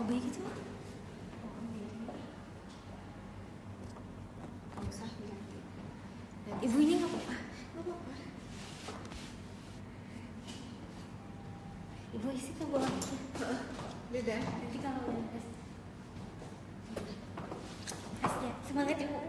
bayi gitu? Gak usah bilang gitu. Ibu ini nggak apa-apa. Ibu isi ke bawah. Udah. Nanti kalau udah kasih ya. Semangat ibu.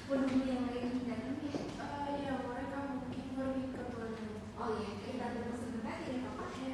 Belum yang lain di dalam ya? Ya mereka mungkin pergi ke toilet. Oh iya, kita tunggu sebentar ya Papa. Oke.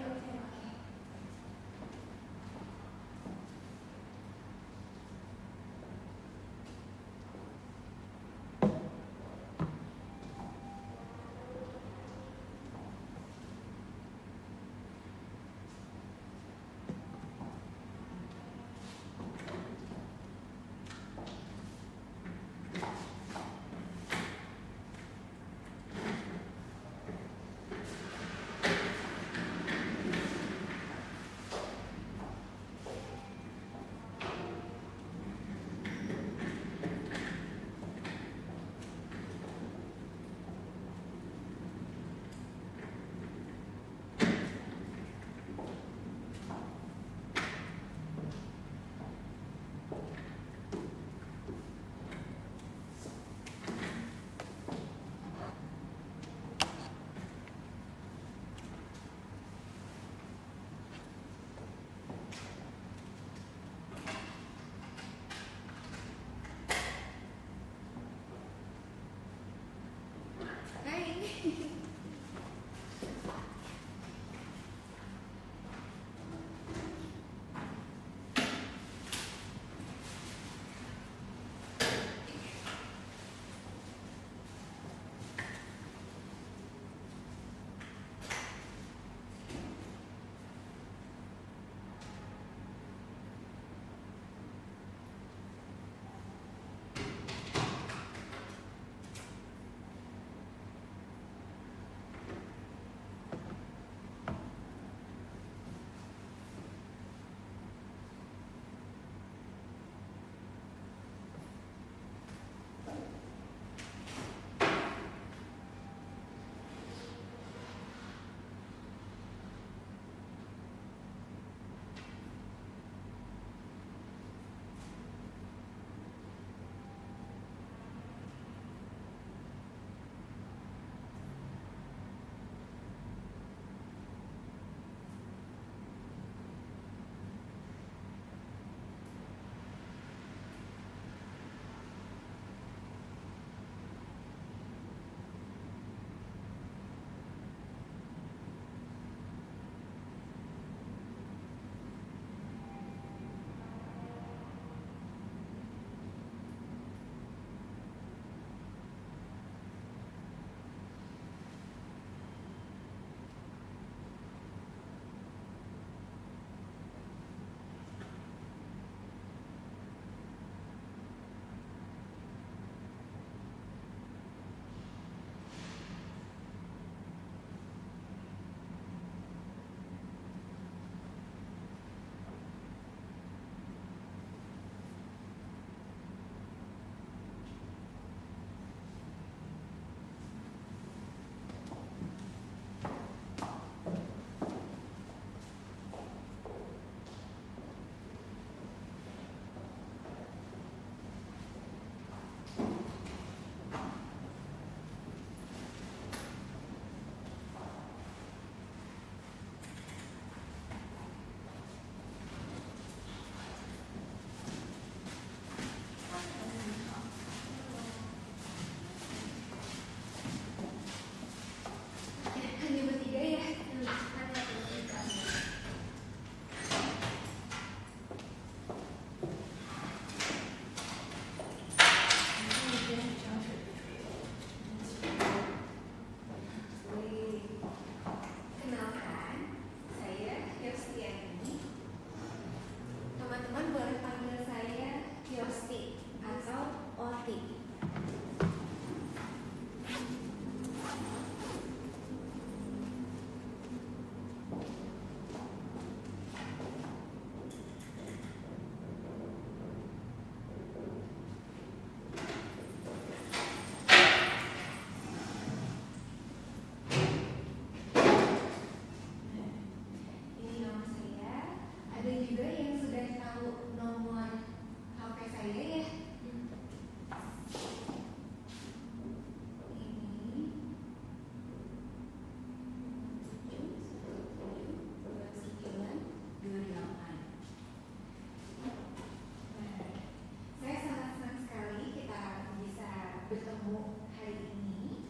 bertemu hari ini.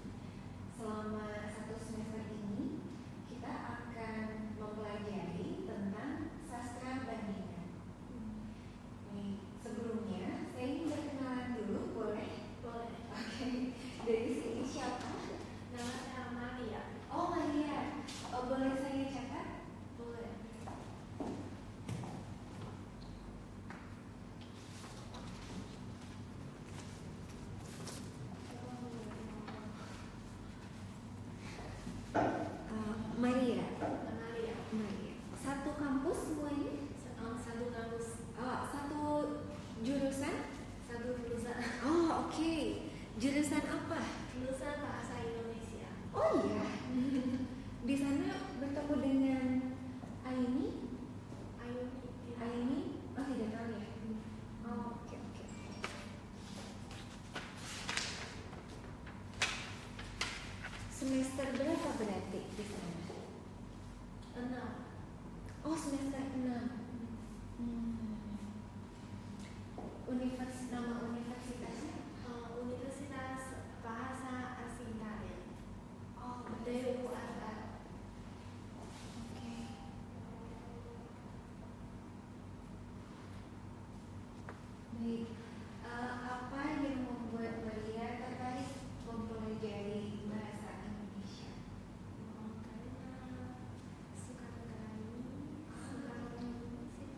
Selama 1 semester ini kita akan mempelajari tentang sastra bandingan. Nih, sebelumnya saya ingin berkenalan dulu, boleh? Boleh. Oke. Dari sini siapa? Nama saya Maria. Oh, Maria. Oh, boleh saya catat? Boleh. Maria. Maria. Maria. Satu kampus semuanya? Satu kampus. Satu jurusan? Satu jurusan. Oh, oke. Jurusan apa? Jurusan Bahasa Indonesia. Oh iya. Di sana bertemu dengan Aini. Ayo. Aini, oh tidak tahu ya. Oh, oke. Semester berapa berarti di sana? 6. Oh, semester 6. Nama universitasnya? Universitas Bahasa Asing Thailand. Oh, DUAR. Oke. Baik. Apa yang membuat Maria tertarik mempelajari bahasa Indonesia? Karena suka negara ini, suka musik.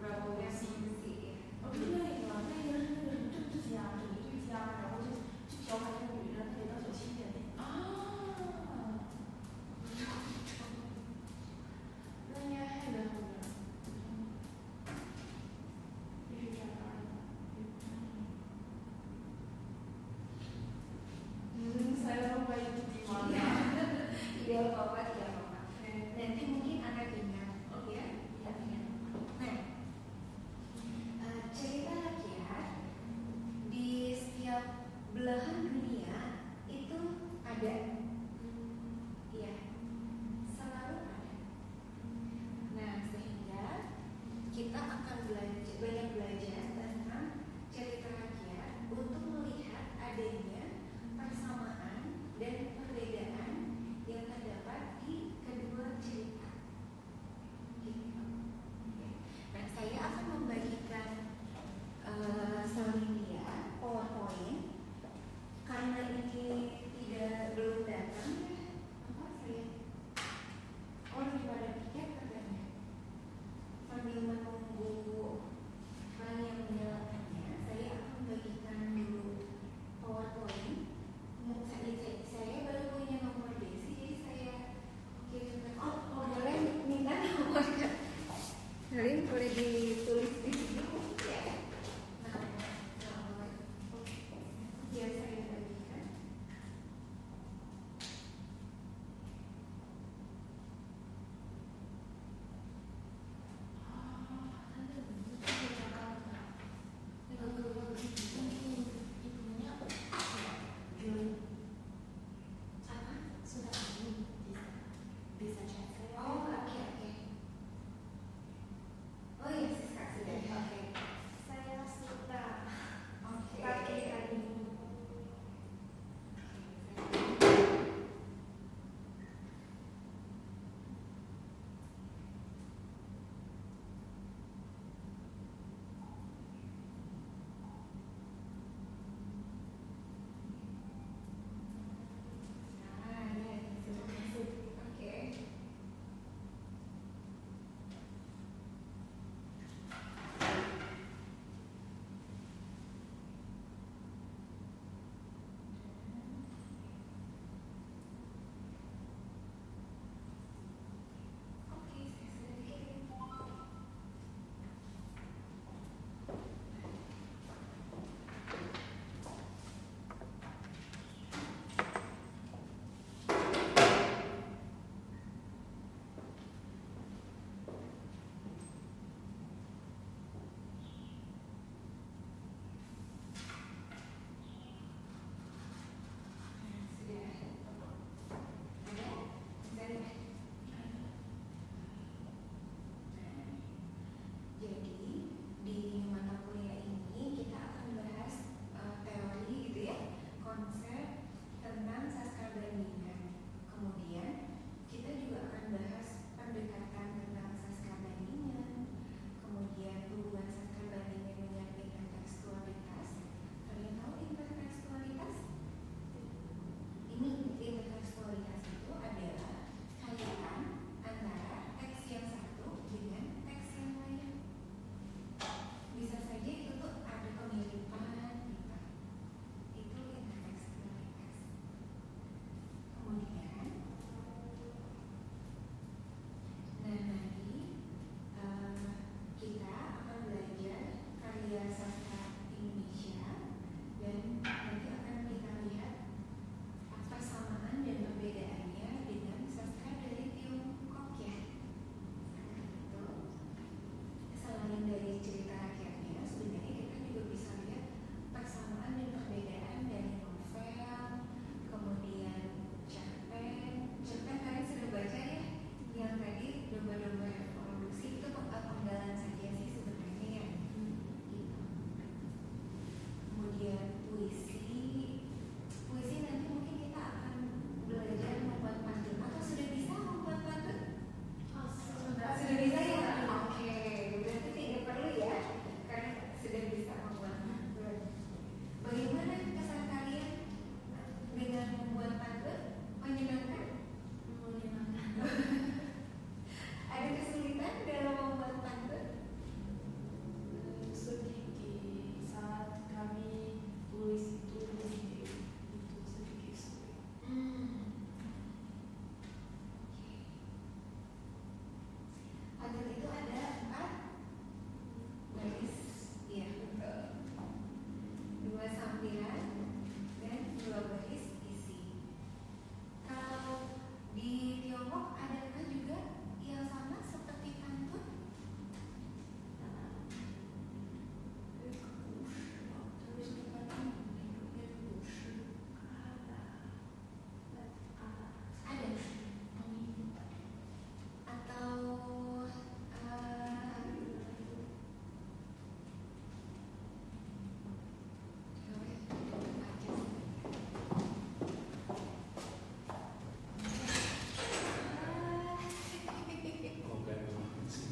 revolusi. 哦，对了，那个政治家，整个对家，然后就调侃这个女人，她得当小青年呢。啊，那应该还在后面。必须站那儿的。saya lupa itu di mana. Ideal bapak. Nanti mungkin Anda ingat, ya, ingat. Nah,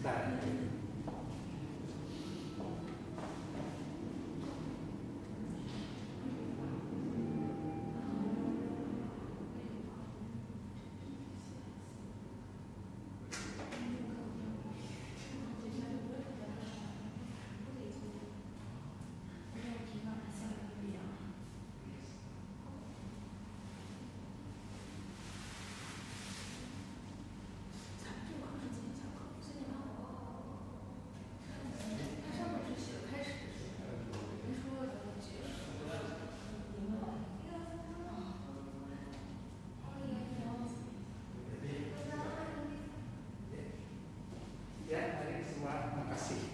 Start. Ya, hari semua, makasih.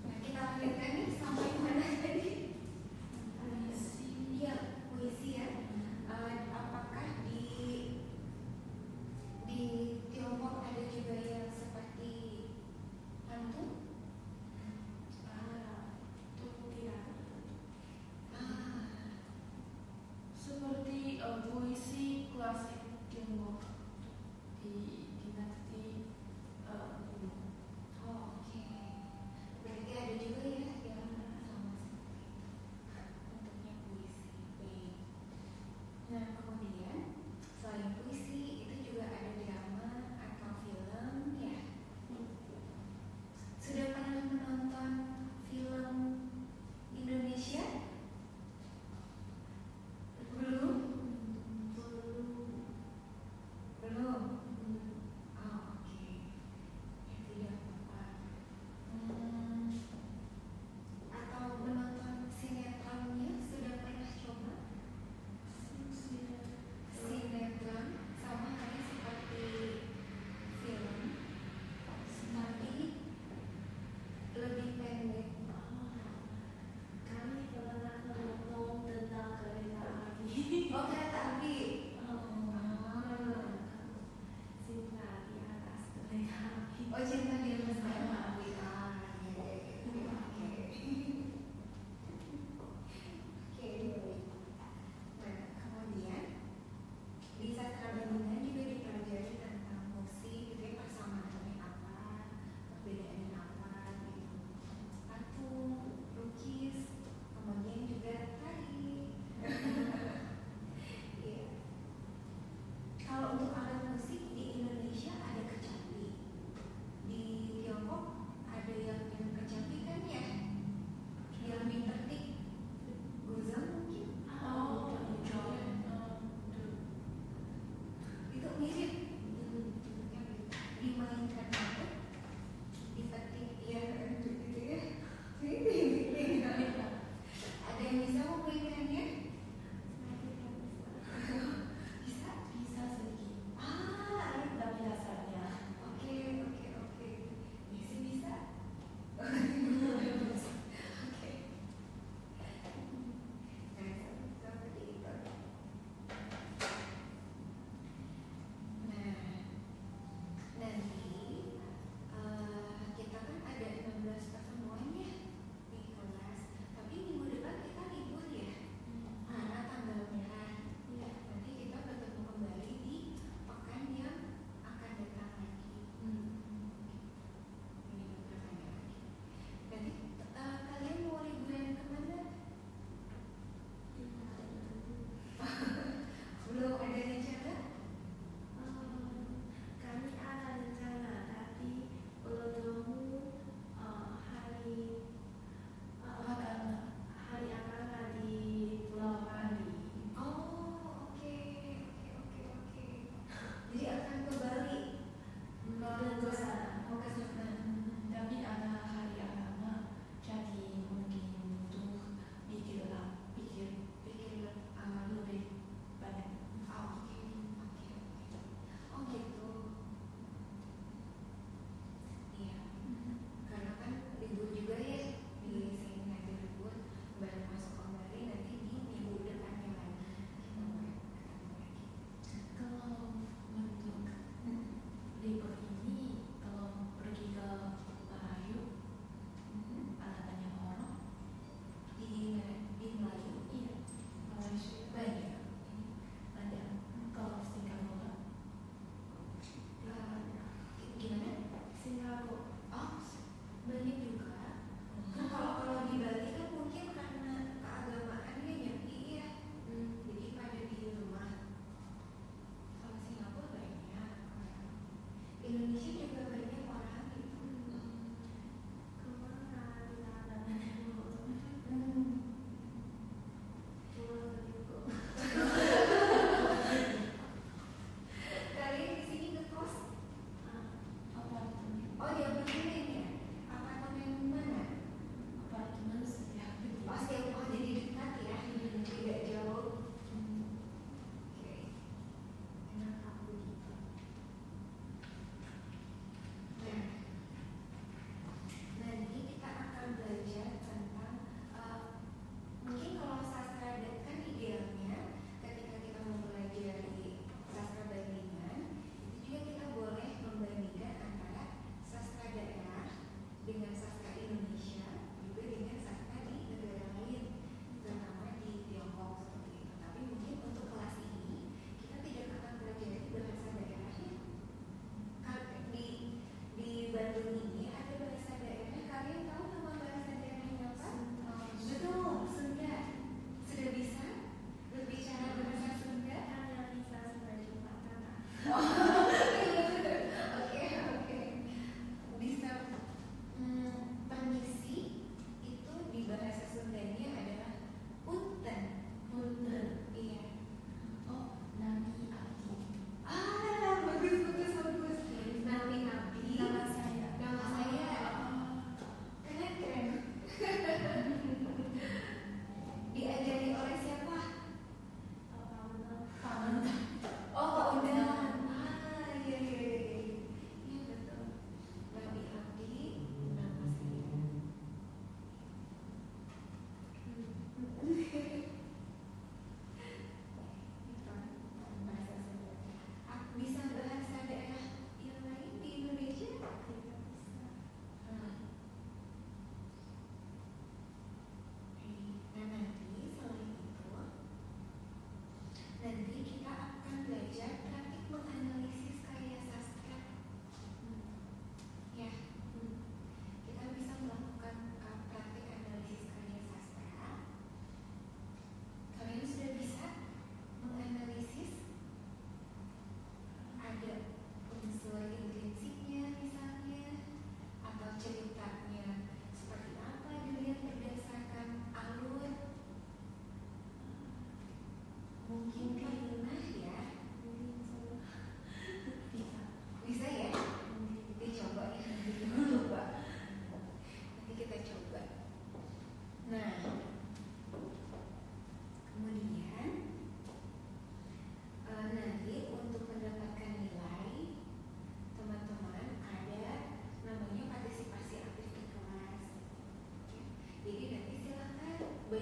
Nah, kita lanjutkan nih sampai mana tadi? Iya, puisi ya. Apakah di Tiongkok ada juga yang seperti hantu? Tubuh tidak. Seperti puisi klasik Tiongkok di dinasti kuno. Oh, oke. Berarti ada juga ya yang sama seperti bentuknya puisi. Baik. Nah, kemudian selain puisi itu juga ada drama atau film ya. Sudah pernah menonton film Indonesia? Belum? Belum. Oh, oke. Ya, tidak apa-apa. Atau menonton sinetronnya sudah pernah coba? Sinetron sama halnya seperti film, tapi lebih pendek. Kami pernah menonton tentang kereta api. Oh, kereta api. Cinta di atas kereta api. Oh, cinta di atas kereta api. Oke. Oke, baik. Nah, kemudian di sastra bandingan juga dipelajari tentang musik, gitu ya, persamaannya apa, perbedaannya apa, gitu. Patung, lukis, kemudian juga tari. Iya. Kalau untuk alat musik di Indonesia ada kecapi, di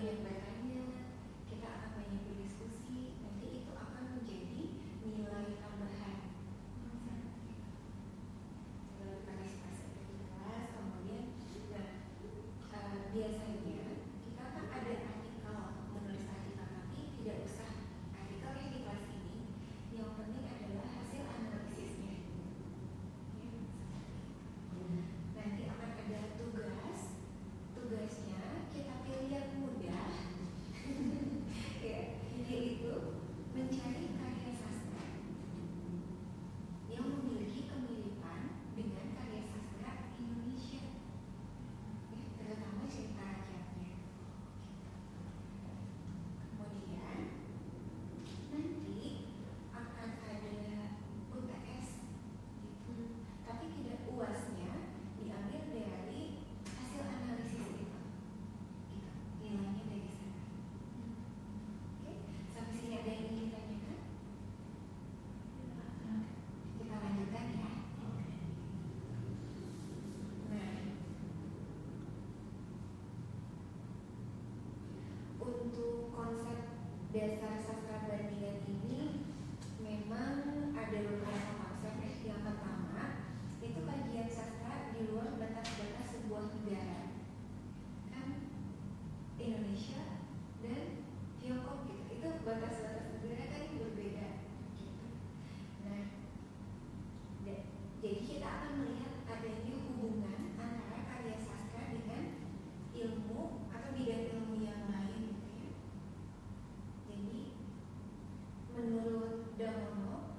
banyak bertanya, kita akan banyak berdiskusi, nanti itu akan menjadi nilai tambahan. Partisipasi di kelas, kemudian biasanya kita kan ada artikel, menulis artikel, tapi tidak usah artikel yang di kelas ini, yang penting adalah hasil analisisnya. Nanti akan ada tugasnya kita pilih yang mudah, ya, yaitu mencari karya sastra yang memiliki kemiripan dengan karya sastra Indonesia, ya, terutama cerita rakyatnya. Kemudian nanti akan ada UTS, gitu. Tapi tidak UASnya diambil dari hasil analisis itu, gitu. Nilainya dari sana. Oke, sampai sini ada yang ingin ditanyakan? Kita lanjutkan ya. Nah, untuk konsep dasar sastra bandingan ini memang ada beberapa konsep. Yang pertama itu kajian sastra di luar batas-batas sebuah negara, kan Indonesia dan Tiongkok gitu. Itu batas-batas negara kan yang berbeda gitu. Nah, jadi kita akan melihat adanya hubungan antara karya sastra dengan ilmu atau bidang ilmu yang lain gitu ya. Jadi menurut Damono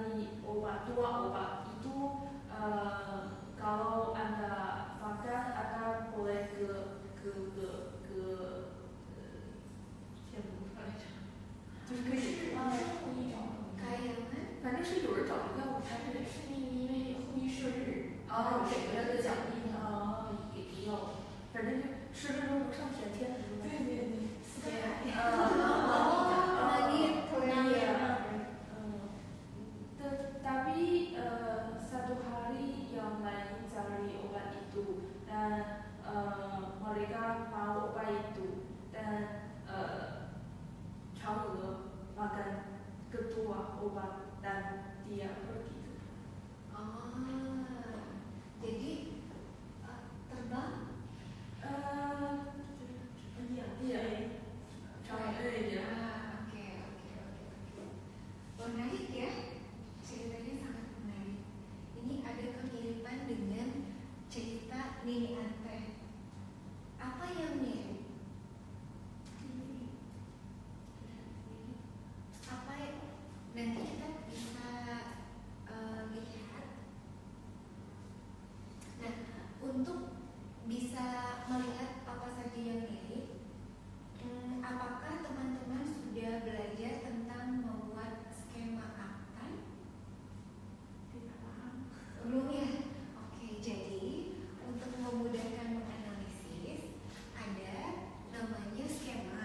beli obat, 2 obat itu kalau Anda makan Anda boleh ke就是可以护一种， kayangan 反正是有人找的药物，但是是因为护医生日，哦给了个奖励呢。给药物，反正就10分钟不上全天的那种。对，对。 oh gitu ya. Tapi satu hari yang lain cari obat itu dan mereka mau obat itu dan Chang'e makan kedua obat dan dia pergi. Oh, jadi terbang? Iya. Chang'e ya. Oke. Menarik ya, ceritanya sangat menarik. Ini ada kemiripan dengan cerita Nini Ante. Apa yang mirip? Apa nanti kita bisa lihat. Nah, untuk bisa melihat apa saja yang mirip, apakah teman-teman sudah belajar tentang membuat skema aktan? Tidak paham. Belum ya? Oke, jadi untuk memudahkan menganalisis ada namanya skema.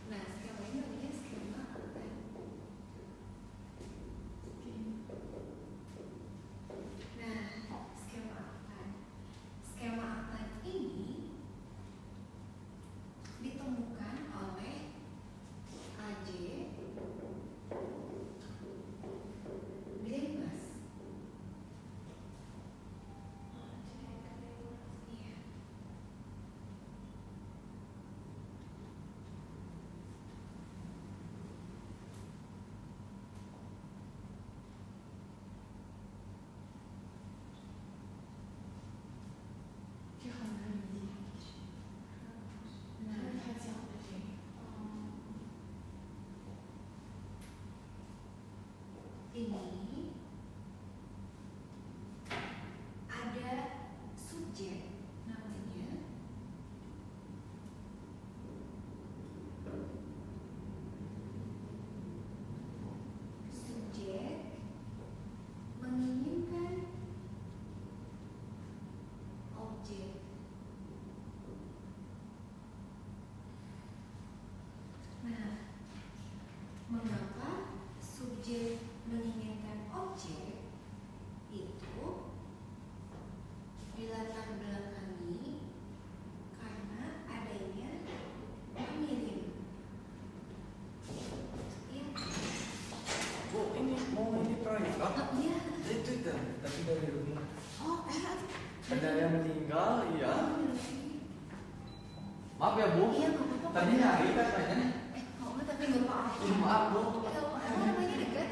Nah, skema ini namanya skema aktan. Nah, skema aktan. Skema aktan ini ditemukan oleh A.J. Glemas. Iya. Ini ada subjek namanya subjek menginginkan objek. Nah, mengapa subjek menginginkan objek itu dilatar belakangi karena adanya pengirim. Iya. Oh, ini proyek kah? Oh, iya. Itu tapi dari rumah. Oh, Ada yang meninggal, iya. Maaf ya Bu. Iya, nggak apa-apa. Tadi nyari katanya. Oh, tapi nggak apa-apa. Ini maaf Bu. Emang rumahnya dekat?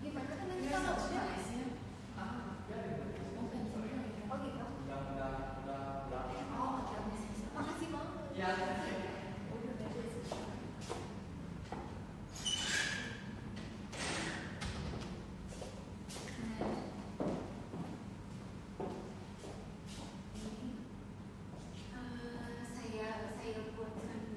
Gimana kan nanti kalau udah? Oh gitu. Udah. Oh, oke. Makasih Bang. Ya. Saya buatkan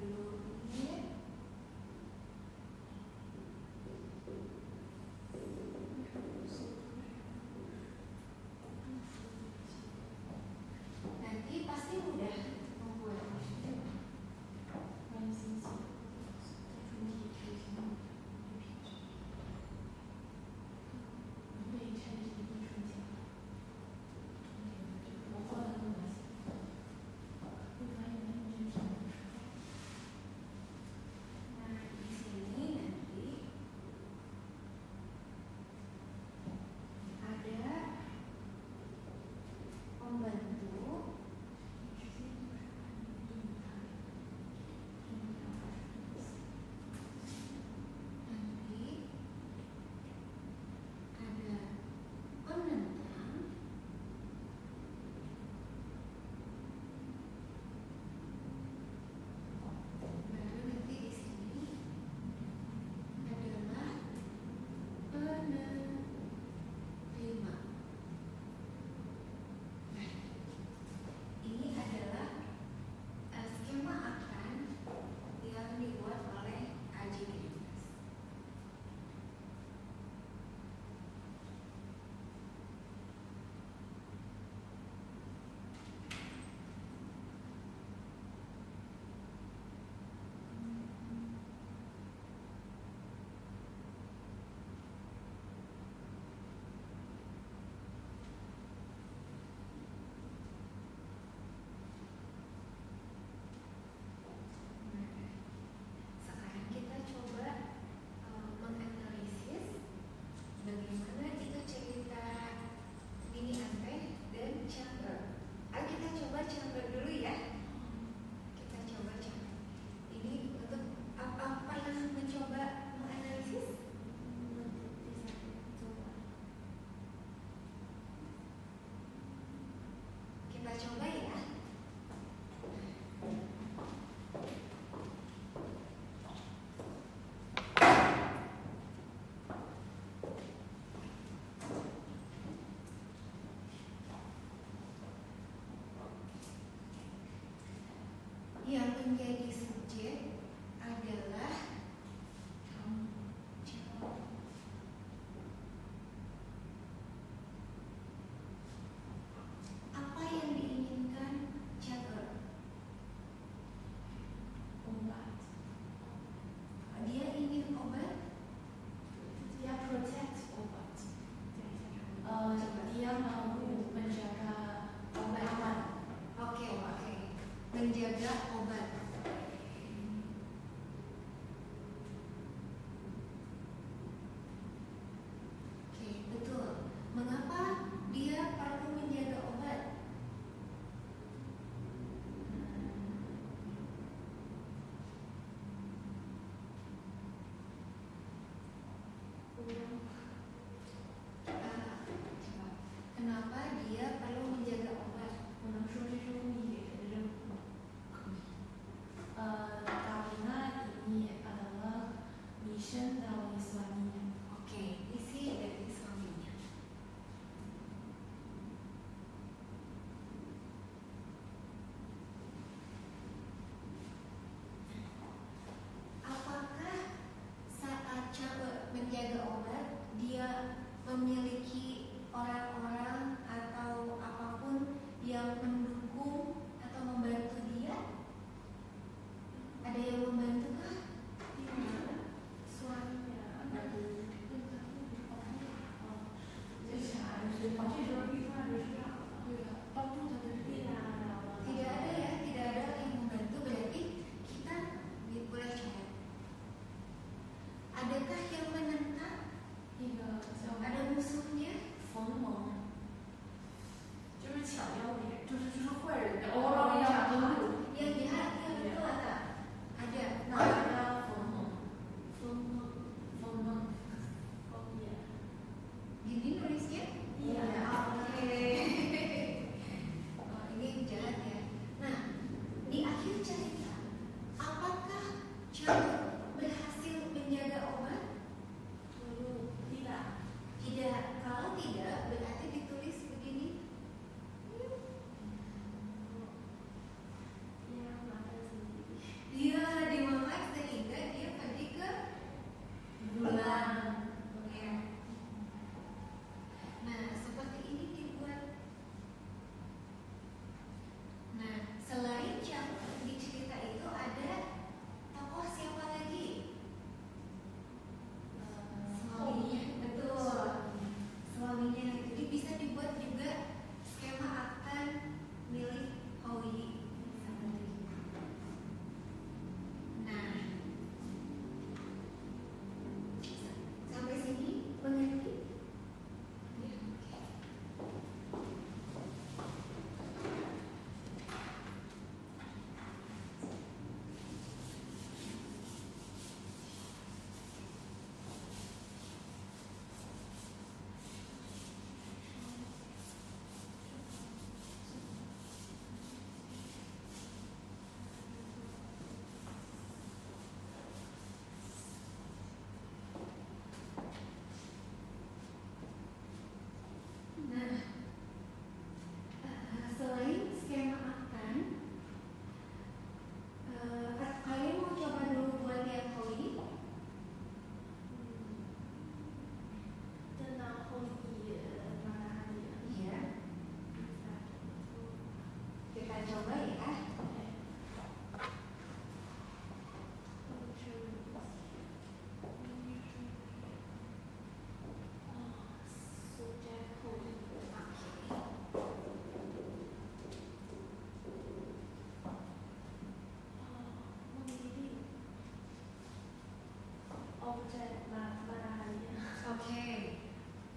matahari. Oke.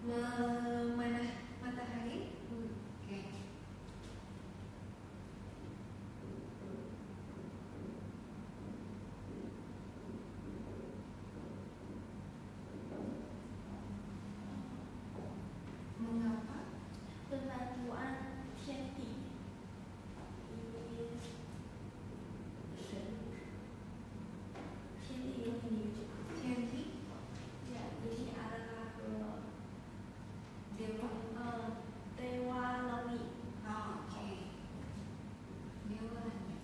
Memanah matahari. Oke. Mengapa? Penentuan天地一神，天地有你就天地 ya ini adalah ke dewa. dewa langit. Oh, oke. Dewa langit.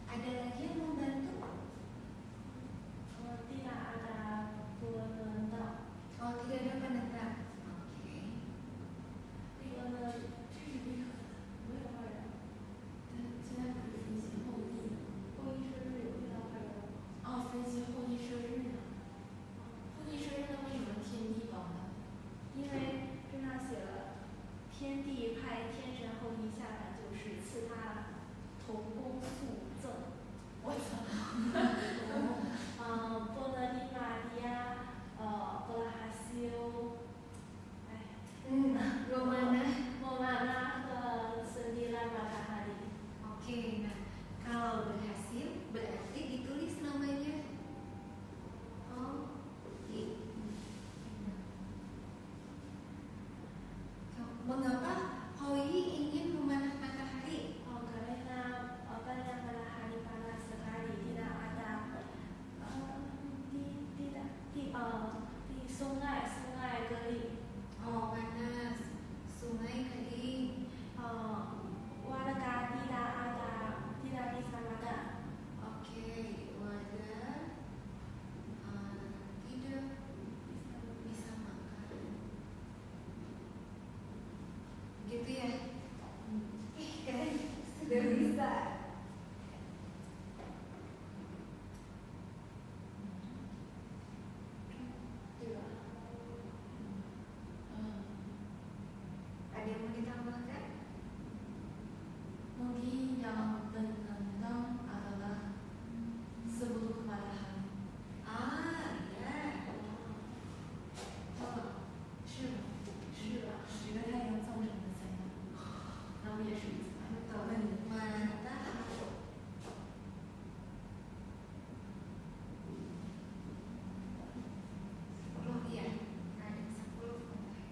Ada lagi yang membantu? Tidak ada penentang. Oh, tidak ada penentang. Oke. 那个呢，这是没有坏人，现在不是分析后羿呢，后羿射日有遇到坏人吗？哦，分析后羿射日呢，后羿射日呢为什么天地帮他？因为这上写了，天帝派天神后羿下来，就是赐他同工素赠。我操！波罗尼玛利亚，布拉哈修，哎， Romana. Momana和Sendila Matahari. Oke, nah kalau berhasil berarti ditulis namanya. Oh, mengapa Hoi ingin memanah matahari? Karena banyak matahari panas sekali, tidak ada di sungai kering. Oh, panas. Sungai kering. Warga tidak bisa makan. Oke, wadah tidak bisa makan. Gitu ya? Keren. Sudah bisa. Ada yang mau ditambahkan? Mungkin yang penentang adalah sebelum matahari. Ah, ya. Oh, 是吗？是吧？10个太阳造成的灾难，那不也是一次吗？我问你， matahari. Oh iya, ada 10 matahari.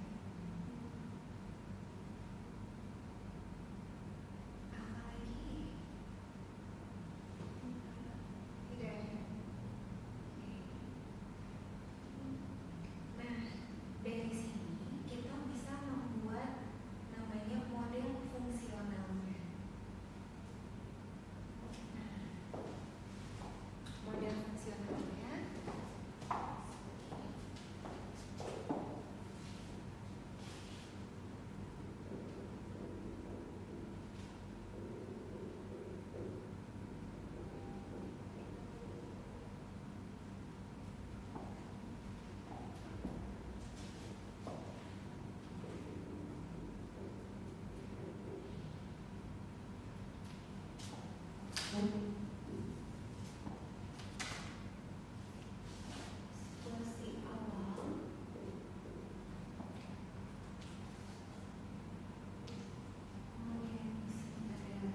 Apa lagi? Tidak ada. Oke. Nah, dari sini kita bisa membuat namanya model fungsionalnya. Model fungsionalnya situasi awal. Kemudian di sini ada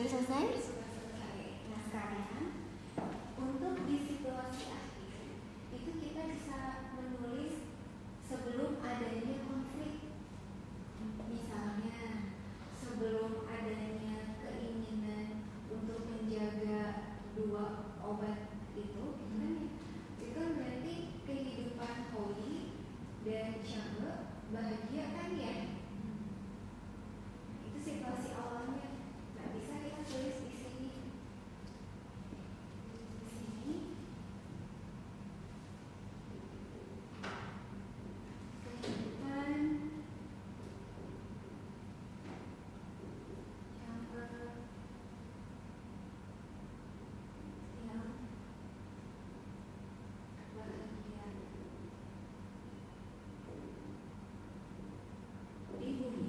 Sudah selesai? Sudah selesai. Oke, nah sekarang untuk di situasi akhir itu kita bisa menulis sebelum adanya konflik. Misalnya sebelum adanya keinginan untuk menjaga dua obat itu, kan ya, itu kan berarti kehidupan Holly dan Charlotte bahagia kan ya? Itu situasi awalnya. Nggak bisa kita tulis di sini. Di sini kehidupan Charlotte yang bahagia di bumi.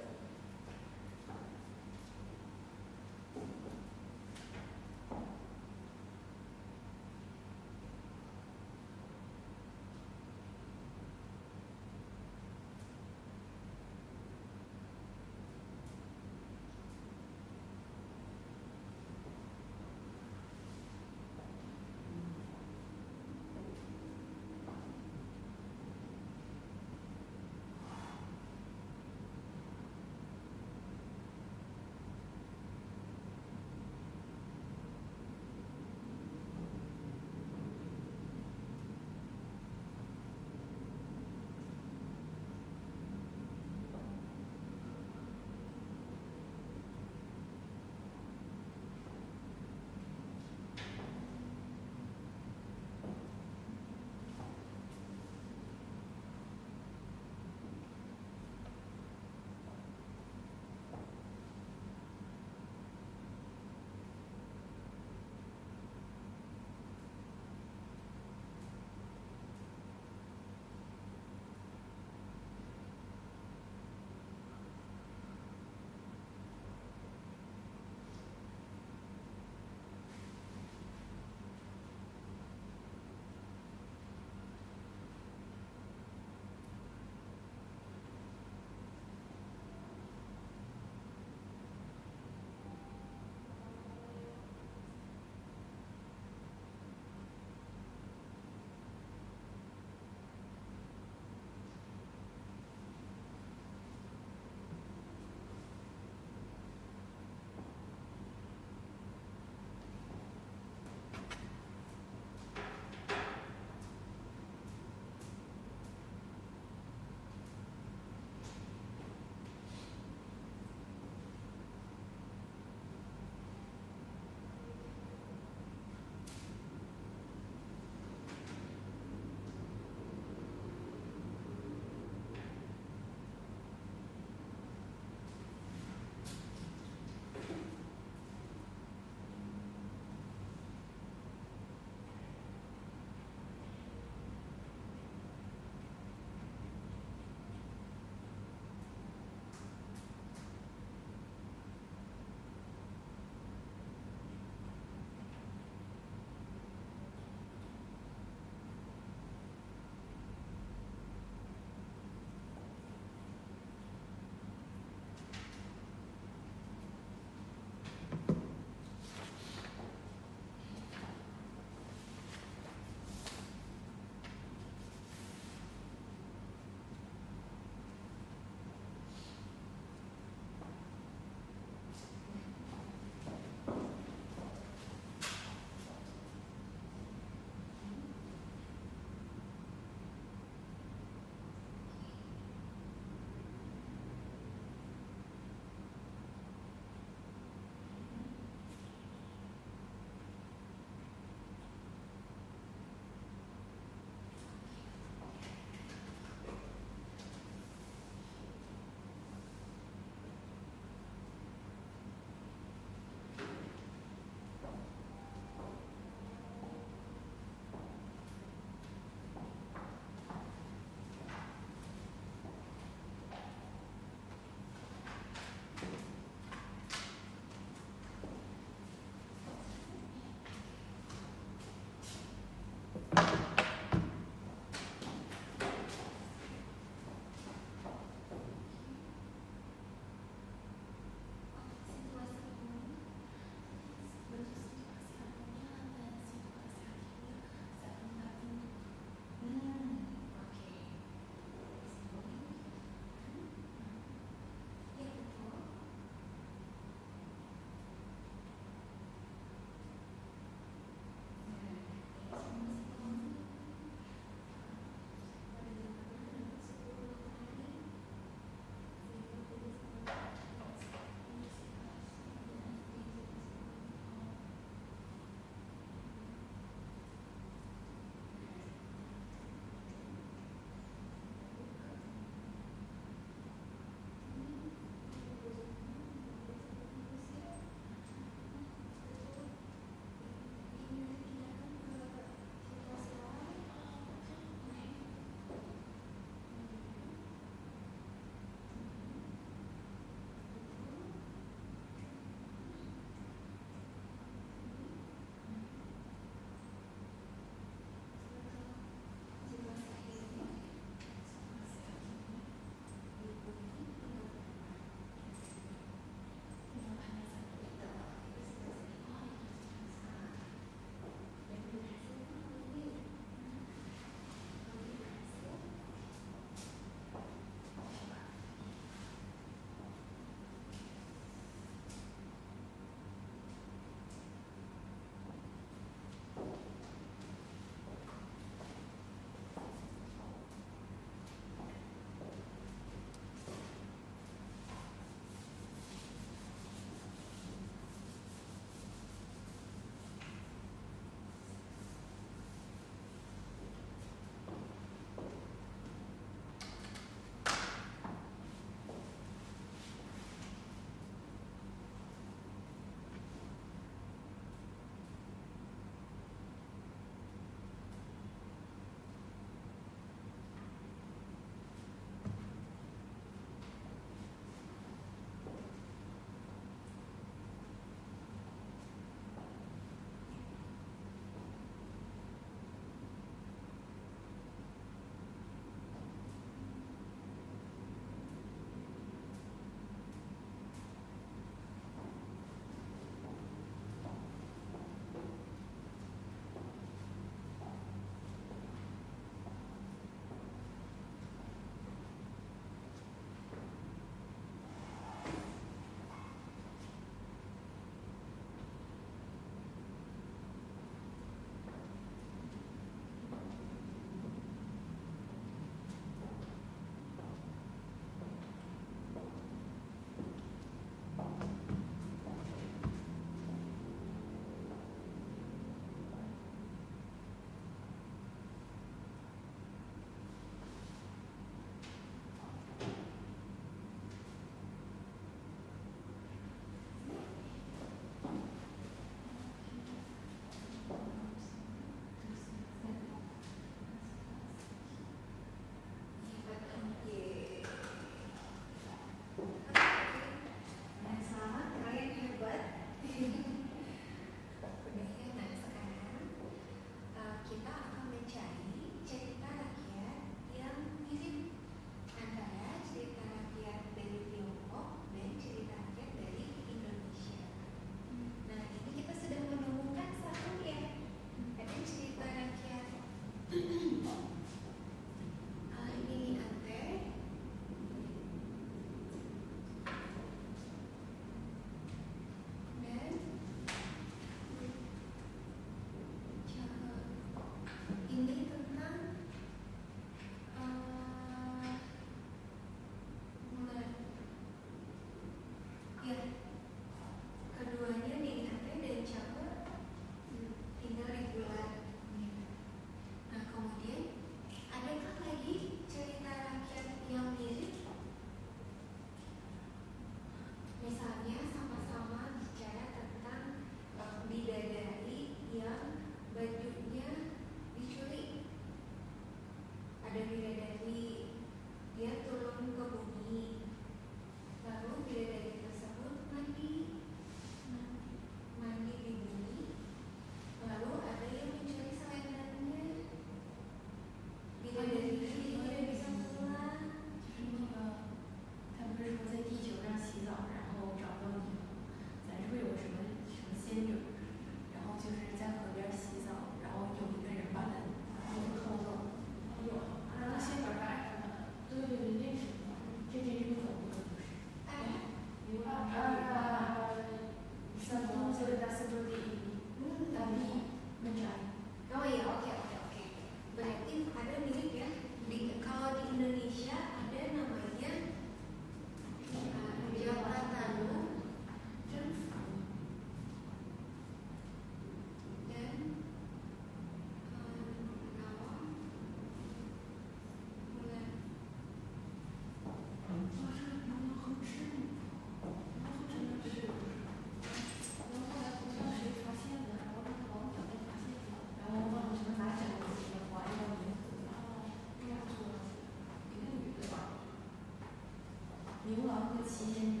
牛郎和齐先生。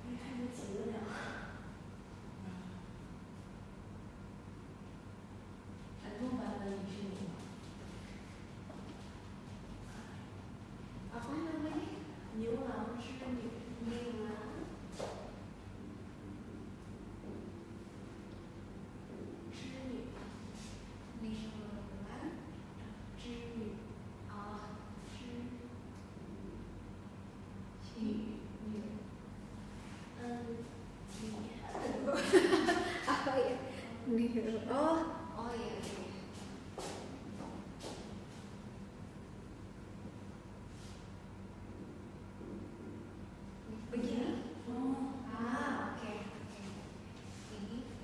没看过几个两个。山东版本你是牛郎。 Apa namanya? 牛郎织女， Nilang 织女， Nilang 织女， Oh 织女女。女。 apa ya? Oh, oh iya iya. Begini. Oh. Ah, oke.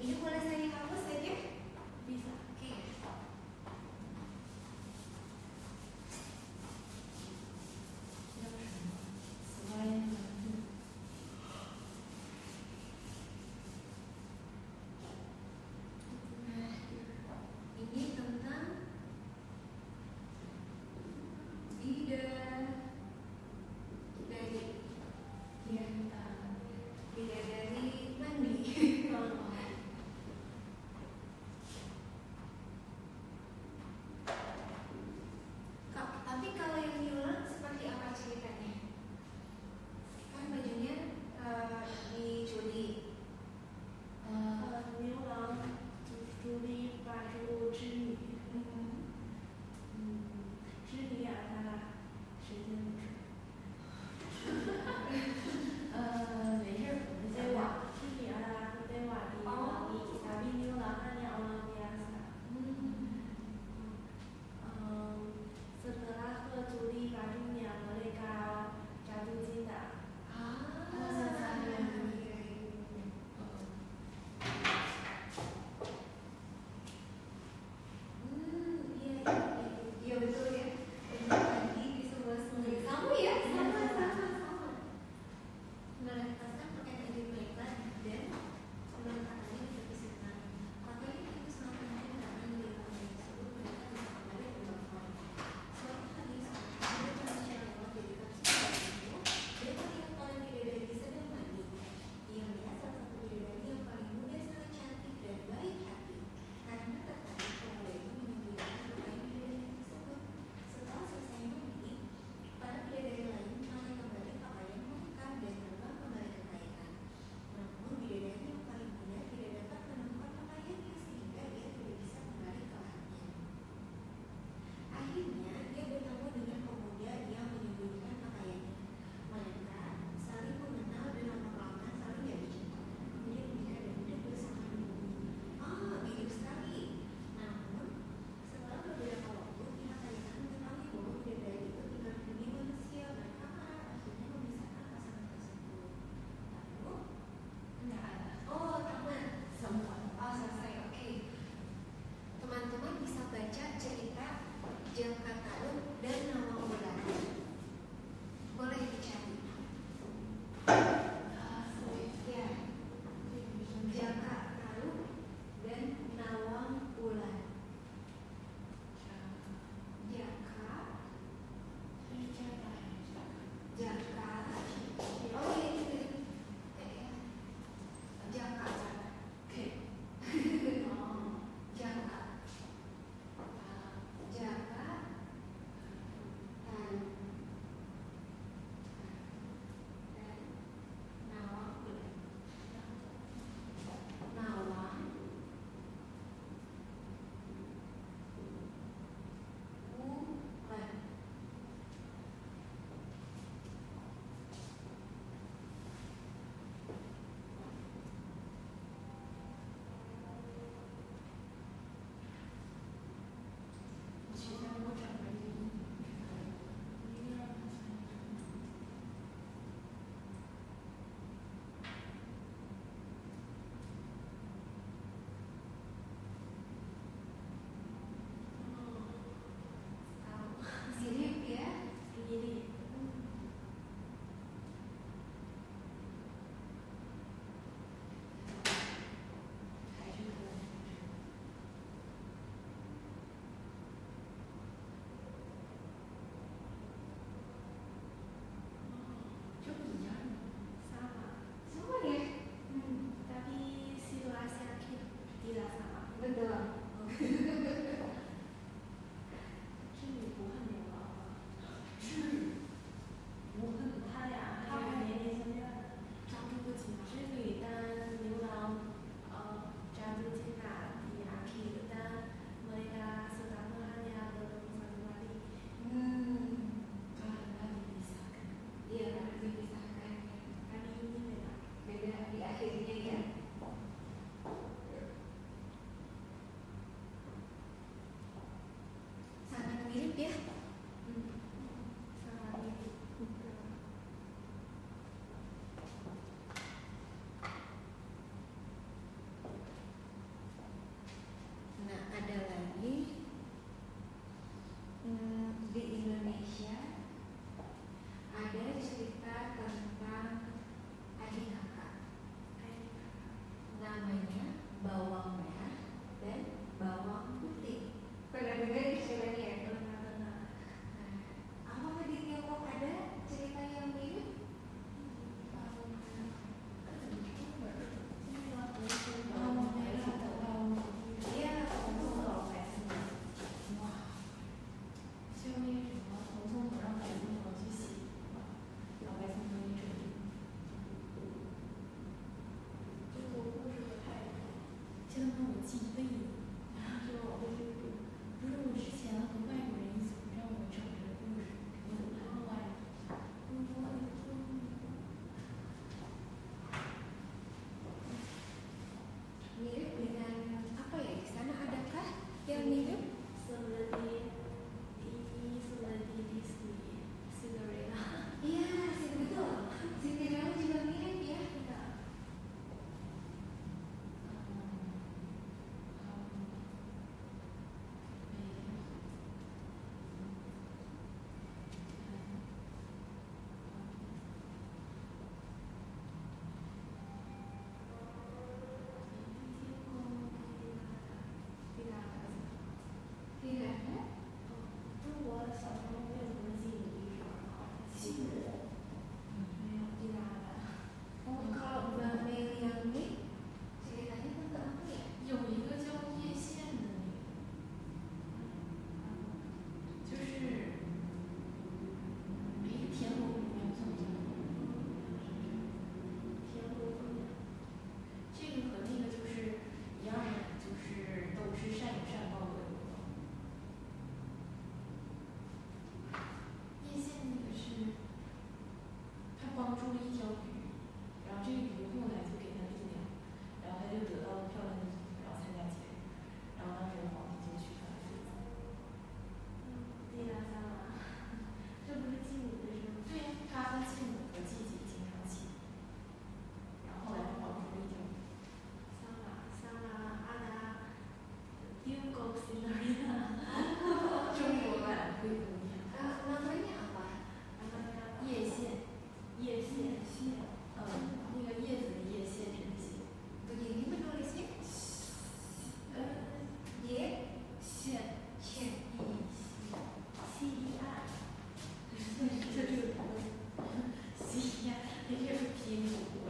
Ini boleh saya hapus saja? bisa。 Oke.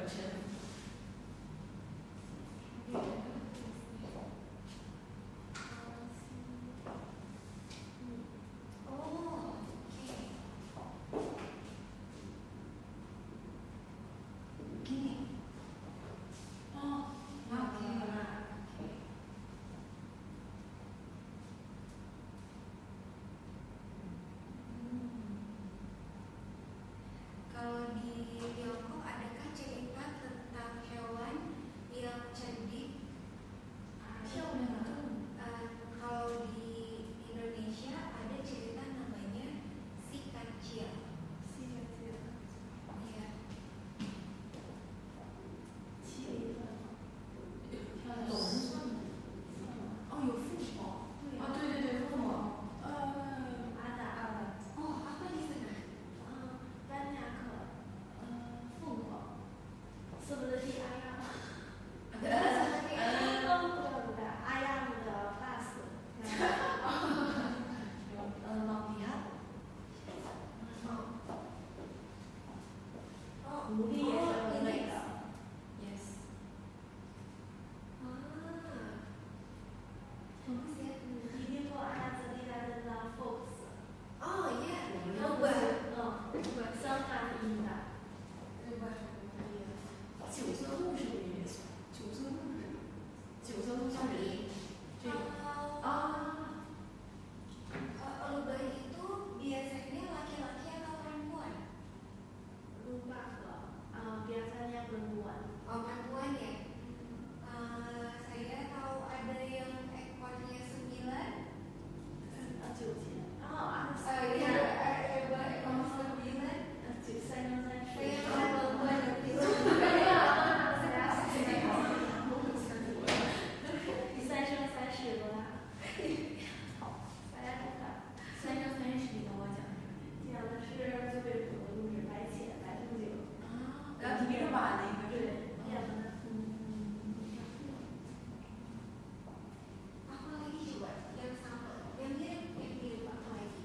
臣服。Oh, oke. Gini. Oh, Oke. Kalau di Tiongkok adakah cerita tentang hewan yang cerdik? Kalau di Indonesia ada cerita namanya si kancil. Iya. 七里香，龙算吗？哦，有凤凰。对啊，对对对，凤凰。阿达， Oh, apa di sana? 丹尼亚克，凤凰，seperti ayam，不对，阿亚姆的 plus，老皮汉。狐狸也是很美的。 Yes。 Bagus ya. 你听过阿兹丽亚的 Fox？ Oh iya, 都 coba. 是香港音的。 九色鹿是不是也算？九色鹿是？九色鹿像人。这个。 Lebah itu biasanya laki-laki atau perempuan? lupa ke, biasanya perempuan. Oh, perempuan ya. Saya tahu ada yang ekornya 9. 9千，然后阿斯 Iya, lebah ekor 9. 三生三世。 Saya pernah perempuan itu. 三生三世多大？大家看看，三生三世里头我讲的是讲的是最为主的就是白浅、白兔精。然后提着把那个对，演的。 Apa lagi coba yang sama, yang mirip apa lagi?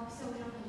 笑声很